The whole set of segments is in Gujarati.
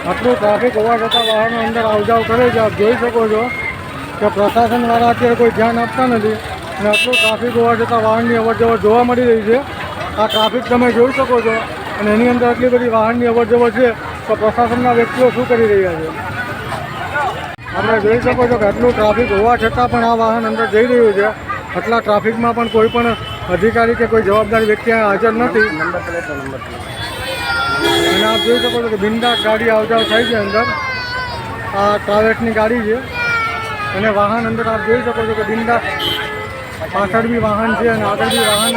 આટલું ટ્રાફિક હોવા છતાં વાહનો અંદર આવજાવ કરે છે. આપ જોઈ શકો છો કે પ્રશાસનવાળા અત્યારે કોઈ ધ્યાન આપતા નથી અને આટલું ટ્રાફિક હોવા છતાં વાહનની અવરજવર જોવા મળી રહી છે. આ ટ્રાફિક તમે જોઈ શકો છો અને એની અંદર આટલી બધી વાહનની અવરજવર છે તો પ્રશાસનના વ્યક્તિઓ શું કરી રહ્યા છે. આપણે જોઈ શકો છો કે આટલું ટ્રાફિક હોવા છતાં પણ આ વાહન અંદર જઈ રહ્યું છે. આટલા ટ્રાફિકમાં પણ કોઈ પણ અધિકારી કે કોઈ જવાબદાર વ્યક્તિ હાજર નથી. અને આપ જોઈ શકો છો કે બિંદાસ ગાડી આવજાવ થાય છે. અંદર આ ટ્રાવેલ્સની ગાડી છે અને વાહન અંદર આપ જોઈ શકો છો કે બિંદાસ પાછળ બી વાહન છે અને આગળ બી વાહન.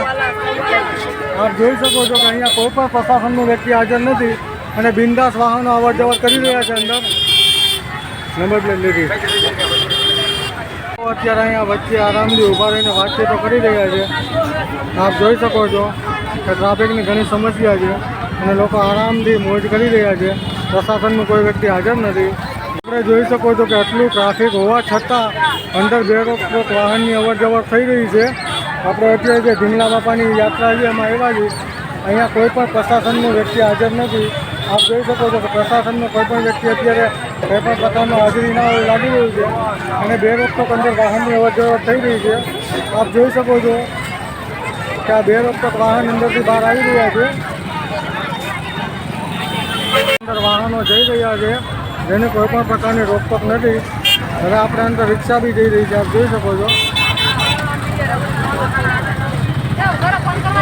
આપ જોઈ શકો છો કે અહીંયા કોઈ પણ પ્રશાસનનો વ્યક્તિ હાજર નથી અને બિંદાસ વાહનો અવર જવર કરી રહ્યા છે. અંદર નંબર પ્લેટ લીધી અત્યારે અહીંયા વચ્ચે આરામથી ઊભા રહીને વાતચીતો કરી રહ્યા છે. આપ જોઈ શકો છો કે ટ્રાફિકની ઘણી સમસ્યા છે અને લોકો આરામથી મોજ કરી રહ્યા છે. પ્રશાસનનું કોઈ વ્યક્તિ હાજર નથી. આપણે જોઈ શકો છો કે આટલું ટ્રાફિક હોવા છતાં અંદર બેરોકટોક વાહનની અવર જવર થઈ રહી છે. આપણે અત્યારે જે ઢીંગલા બાપાની યાત્રા છે એમાં એવા જ અહીંયા કોઈ પણ પ્રશાસનનો વ્યક્તિ હાજર નથી. આપ જોઈ શકો છો કે પ્રશાસનનો કોઈ પણ વ્યક્તિ અત્યારે કોઈ પણ પ્રકારનો હાજરી ના હોય લાગી રહ્યું છે અને બેરોકટોક અંદર વાહનની અવર જવર થઈ રહી છે. આપ જોઈ શકો છો કે આ બેરોકટોક વાહન અંદરથી બહાર આવી રહ્યા છે. અંદર વાહનો જઈ રહ્યા છે જેને કોઈ પણ પ્રકારની રોકટોક નથી. હવે આપણે અંદર રિક્ષા બી જઈ રહી છે. આપ જોઈ શકો છો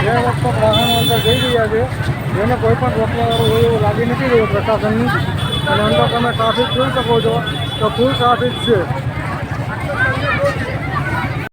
બેરોકટોક વાહનો અંદર જઈ રહ્યા છે જેને કોઈ પણ રોકવાવાળું હોય એવું લાગી નથી રહ્યું પ્રશાસનની. અને અંદર તમે ટ્રાફિક જોઈ શકો છો તો ફૂલ ટ્રાફિક છે.